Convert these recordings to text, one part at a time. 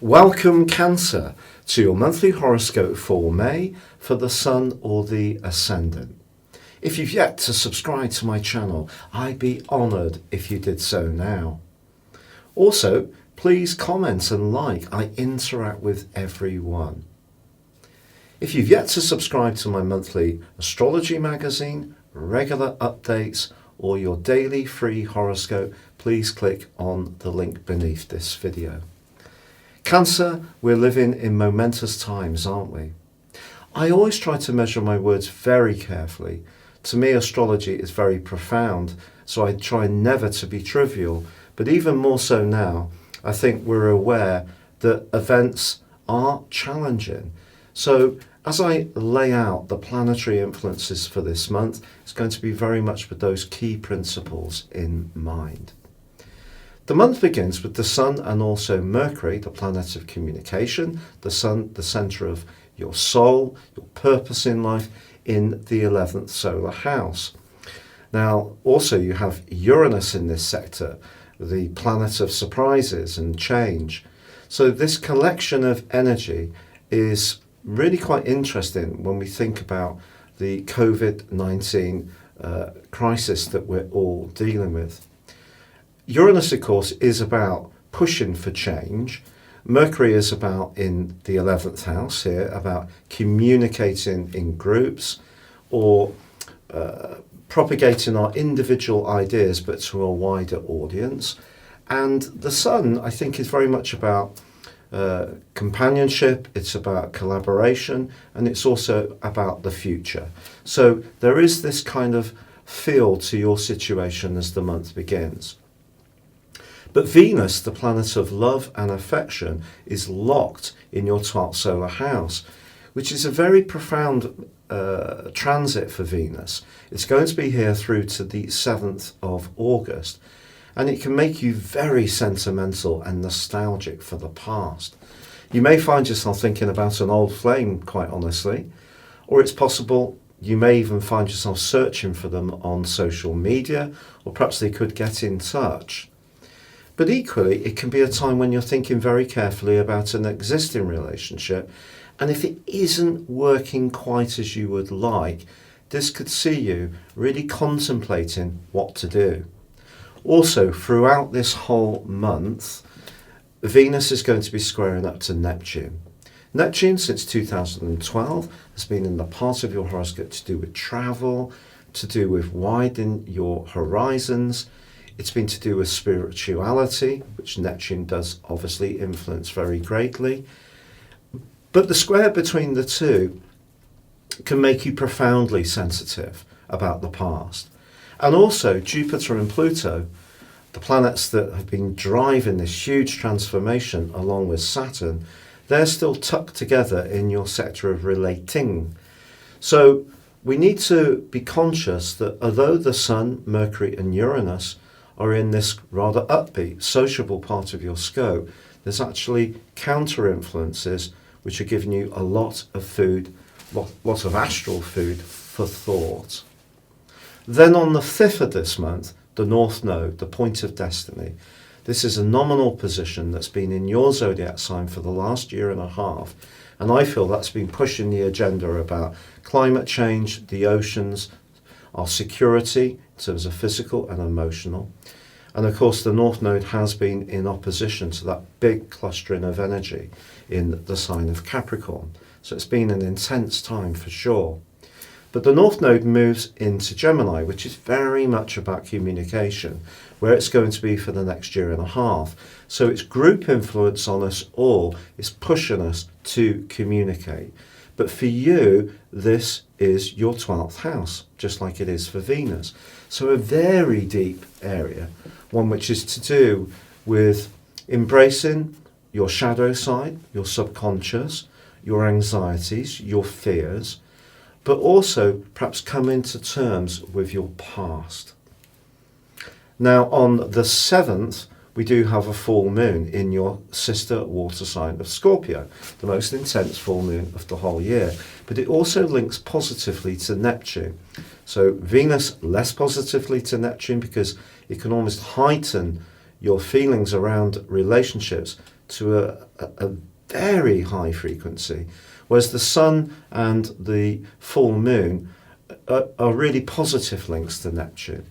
Welcome, Cancer, to your monthly horoscope for May for the Sun or the Ascendant. If you've yet to subscribe to my channel, I'd be honoured if you did so now. Also, please comment and like. I interact with everyone. If you've yet to subscribe to my monthly astrology magazine, regular updates, or your daily free horoscope, please click on the link beneath this video. Cancer, we're living in momentous times, aren't we? I always try to measure my words very carefully. To me, astrology is very profound, so I try never to be trivial. But even more so now, I think we're aware that events are challenging. So as I lay out the planetary influences for this month, it's going to be very much with those key principles in mind. The month begins with the Sun and also Mercury, the planet of communication, the Sun, the centre of your soul, your purpose in life, in the 11th solar house. Now, also you have Uranus in this sector, the planet of surprises and change. So this collection of energy is really quite interesting when we think about the COVID-19 crisis that we're all dealing with. Uranus, of course, is about pushing for change. Mercury is about, in the 11th house here, about communicating in groups or propagating our individual ideas but to a wider audience. And the Sun, I think, is very much about companionship, it's about collaboration, and it's also about the future. So there is this kind of feel to your situation as the month begins. But Venus, the planet of love and affection, is locked in your 12th solar house, which is a very profound transit for Venus. It's going to be here through to the 7th of August, and it can make you very sentimental and nostalgic for the past. You may find yourself thinking about an old flame, quite honestly, or it's possible you may even find yourself searching for them on social media, or perhaps they could get in touch. But equally, it can be a time when you're thinking very carefully about an existing relationship, and if it isn't working quite as you would like, this could see you really contemplating what to do. Also, throughout this whole month, Venus is going to be squaring up to Neptune. Neptune, since 2012, has been in the part of your horoscope to do with travel, to do with widening your horizons. It's been to do with spirituality, which Neptune does obviously influence very greatly. But the square between the two can make you profoundly sensitive about the past. And also Jupiter and Pluto, the planets that have been driving this huge transformation along with Saturn, they're still tucked together in your sector of relating. So we need to be conscious that although the Sun, Mercury and Uranus are in this rather upbeat, sociable part of your scope, there's actually counter influences which are giving you a lot of food, lot of astral food for thought. Then on the 5th of this month, the North Node, the point of destiny. This is a nominal position that's been in your zodiac sign for the last year and a half, and I feel that's been pushing the agenda about climate change, the oceans, our security in terms of physical and emotional. And of course the North Node has been in opposition to that big clustering of energy in the sign of Capricorn. So it's been an intense time for sure. But the North Node moves into Gemini, which is very much about communication, where it's going to be for the next year and a half. So its group influence on us all is pushing us to communicate. But for you, this is your 12th house, just like it is for Venus. So a very deep area, one which is to do with embracing your shadow side, your subconscious, your anxieties, your fears, but also perhaps coming to terms with your past. Now on the 7th, we do have a full moon in your sister water sign of Scorpio, the most intense full moon of the whole year. But it also links positively to Neptune. So Venus less positively to Neptune because it can almost heighten your feelings around relationships to a very high frequency, whereas the Sun and the full moon are really positive links to Neptune.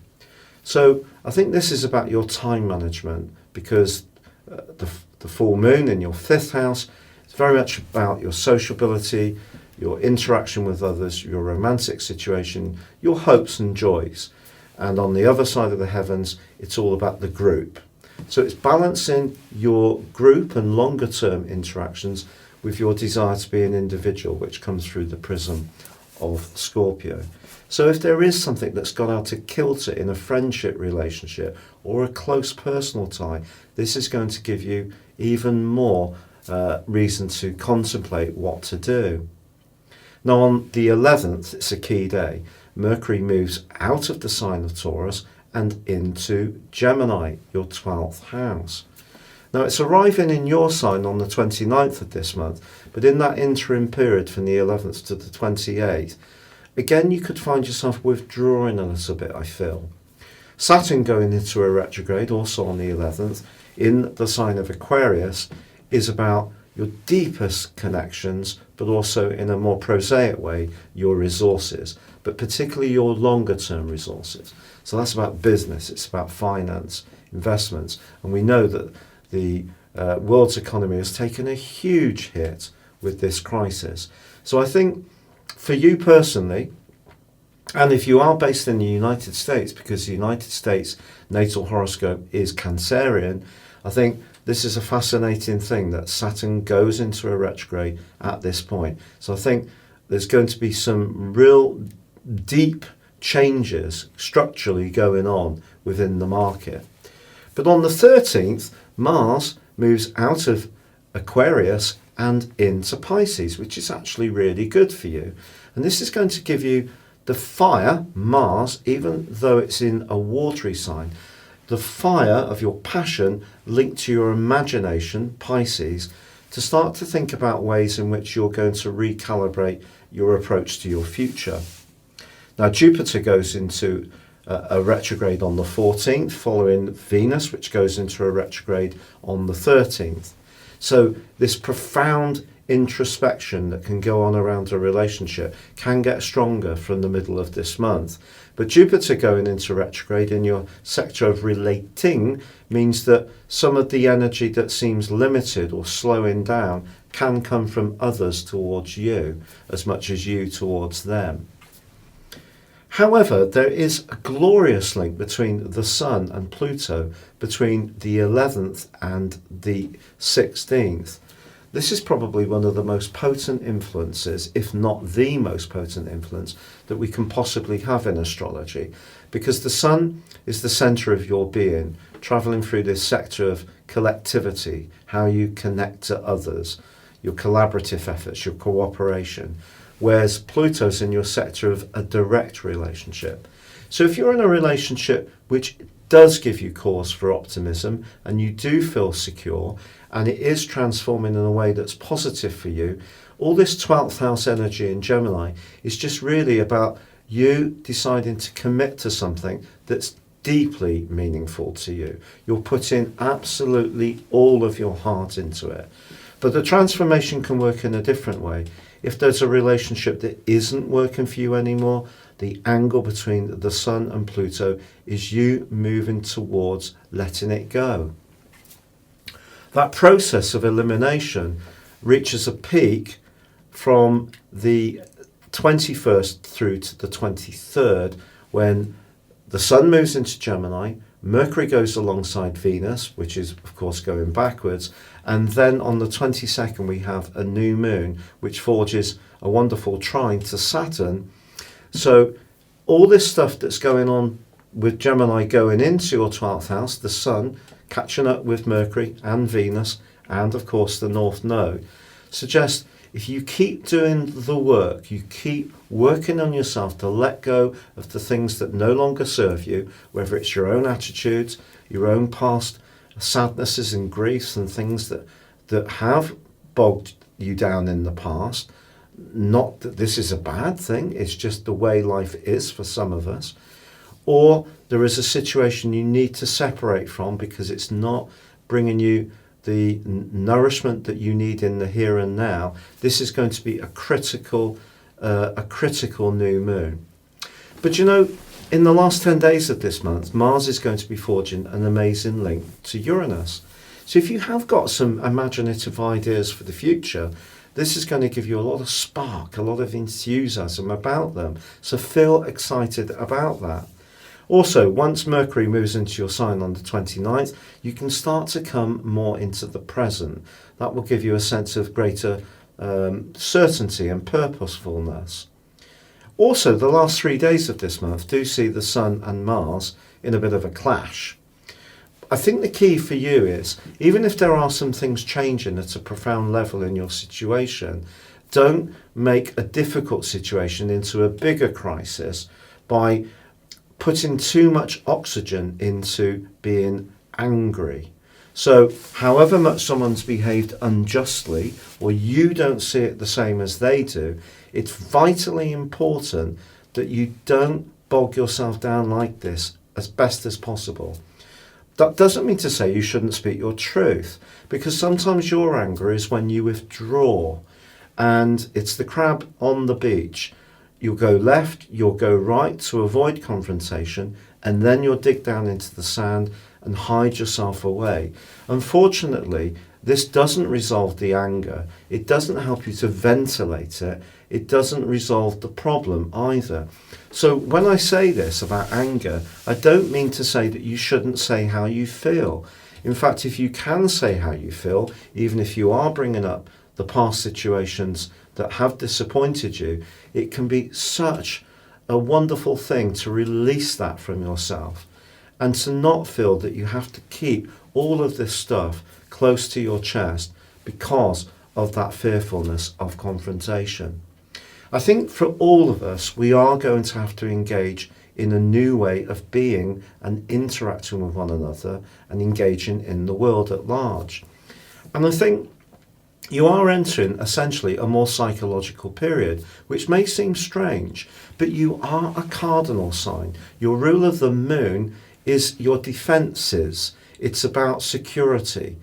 So I think this is about your time management, because the full moon in your fifth house is very much about your sociability, your interaction with others, your romantic situation, your hopes and joys. And on the other side of the heavens, it's all about the group. So it's balancing your group and longer term interactions with your desire to be an individual, which comes through the prism of Scorpio. So if there is something that's got out of kilter in a friendship relationship or a close personal tie, this is going to give you even more reason to contemplate what to do. Now on the 11th, it's a key day. Mercury moves out of the sign of Taurus and into Gemini, your 12th house. Now it's arriving in your sign on the 29th of this month, but in that interim period from the 11th to the 28th, again you could find yourself withdrawing a little bit, I feel. Saturn going into a retrograde, also on the 11th, in the sign of Aquarius, is about your deepest connections, but also in a more prosaic way, your resources, but particularly your longer term resources. So that's about business, it's about finance, investments, and we know that the world's economy has taken a huge hit with this crisis. So I think for you personally, and if you are based in the United States, because the United States natal horoscope is Cancerian, I think this is a fascinating thing that Saturn goes into a retrograde at this point. So I think there's going to be some real deep changes structurally going on within the market. But on the 13th, Mars moves out of Aquarius and into Pisces, which is actually really good for you. And this is going to give you the fire, Mars, even though it's in a watery sign, the fire of your passion linked to your imagination, Pisces, to start to think about ways in which you're going to recalibrate your approach to your future. Now, Jupiter goes into a retrograde on the 14th, following Venus, which goes into a retrograde on the 13th. So this profound introspection that can go on around a relationship can get stronger from the middle of this month. But Jupiter going into retrograde in your sector of relating means that some of the energy that seems limited or slowing down can come from others towards you as much as you towards them. However, there is a glorious link between the Sun and Pluto between the 11th and the 16th. This is probably one of the most potent influences, if not the most potent influence, that we can possibly have in astrology, because the Sun is the centre of your being, travelling through this sector of collectivity, how you connect to others, your collaborative efforts, your cooperation, whereas Pluto's in your sector of a direct relationship. So if you're in a relationship which does give you cause for optimism and you do feel secure and it is transforming in a way that's positive for you, all this 12th house energy in Gemini is just really about you deciding to commit to something that's deeply meaningful to you. You're putting absolutely all of your heart into it. But the transformation can work in a different way. If there's a relationship that isn't working for you anymore, the angle between the Sun and Pluto is you moving towards letting it go. That process of elimination reaches a peak from the 21st through to the 23rd, when the Sun moves into Gemini, Mercury goes alongside Venus, which is of course going backwards, and then on the 22nd we have a new moon which forges a wonderful trine to Saturn. So all this stuff that's going on with Gemini going into your 12th house, the Sun catching up with Mercury and Venus, and of course the North Node, suggests if you keep doing the work, you keep working on yourself to let go of the things that no longer serve you, whether it's your own attitudes, your own past sadnesses and griefs and things that have bogged you down in the past. Not that this is a bad thing, it's just the way life is for some of us. Or there is a situation you need to separate from because it's not bringing you the nourishment that you need in the here and now, this is going to be a critical new moon. But you know, in the last 10 days of this month, Mars is going to be forging an amazing link to Uranus. So if you have got some imaginative ideas for the future, this is going to give you a lot of spark, a lot of enthusiasm about them. So feel excited about that. Also, once Mercury moves into your sign on the 29th, you can start to come more into the present. That will give you a sense of greater certainty and purposefulness. Also, the last 3 days of this month do see the Sun and Mars in a bit of a clash. I think the key for you is, even if there are some things changing at a profound level in your situation, don't make a difficult situation into a bigger crisis by putting too much oxygen into being angry. So however much someone's behaved unjustly, or you don't see it the same as they do, it's vitally important that you don't bog yourself down like this as best as possible. That doesn't mean to say you shouldn't speak your truth, because sometimes your anger is when you withdraw, and it's the crab on the beach. You'll go left, you'll go right to avoid confrontation, and then you'll dig down into the sand and hide yourself away. Unfortunately, this doesn't resolve the anger. It doesn't help you to ventilate it. It doesn't resolve the problem either. So when I say this about anger, I don't mean to say that you shouldn't say how you feel. In fact, if you can say how you feel, even if you are bringing up the past situations that have disappointed you, it can be such a wonderful thing to release that from yourself and to not feel that you have to keep all of this stuff close to your chest because of that fearfulness of confrontation. I think for all of us, we are going to have to engage in a new way of being and interacting with one another and engaging in the world at large. And I think you are entering essentially a more psychological period, which may seem strange, but you are a cardinal sign. Your rule of the moon is your defences. It's about security.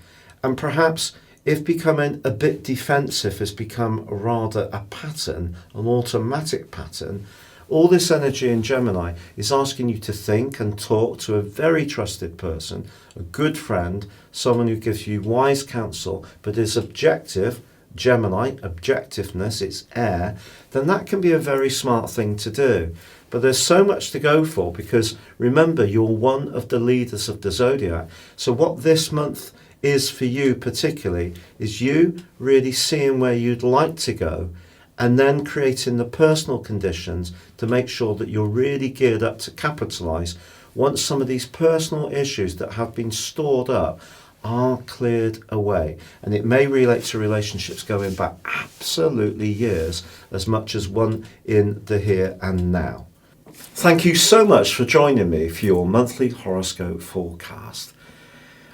And perhaps if becoming a bit defensive has become rather a pattern, an automatic pattern, all this energy in Gemini is asking you to think and talk to a very trusted person, a good friend, someone who gives you wise counsel but is objective. Gemini, objectiveness, it's air, then that can be a very smart thing to do. But there's so much to go for, because remember, you're one of the leaders of the Zodiac. So what this month is for you particularly is you really seeing where you'd like to go and then creating the personal conditions to make sure that you're really geared up to capitalise once some of these personal issues that have been stored up are cleared away. And it may relate to relationships going back absolutely years as much as one in the here and now. Thank you so much for joining me for your monthly horoscope forecast.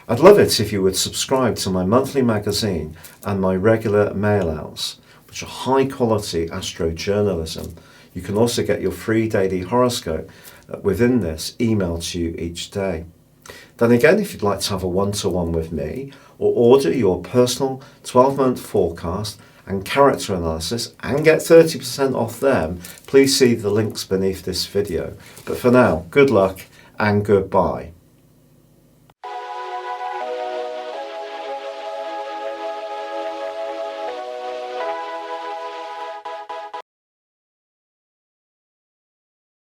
I'd love it if you would subscribe to my monthly magazine and my regular mail-outs, which are high quality astro journalism. You can also get your free daily horoscope within this emailed to you each day. Then again, if you'd like to have a one-to-one with me or order your personal 12-month forecast and character analysis and get 30% off them, please see the links beneath this video. But for now, good luck and goodbye.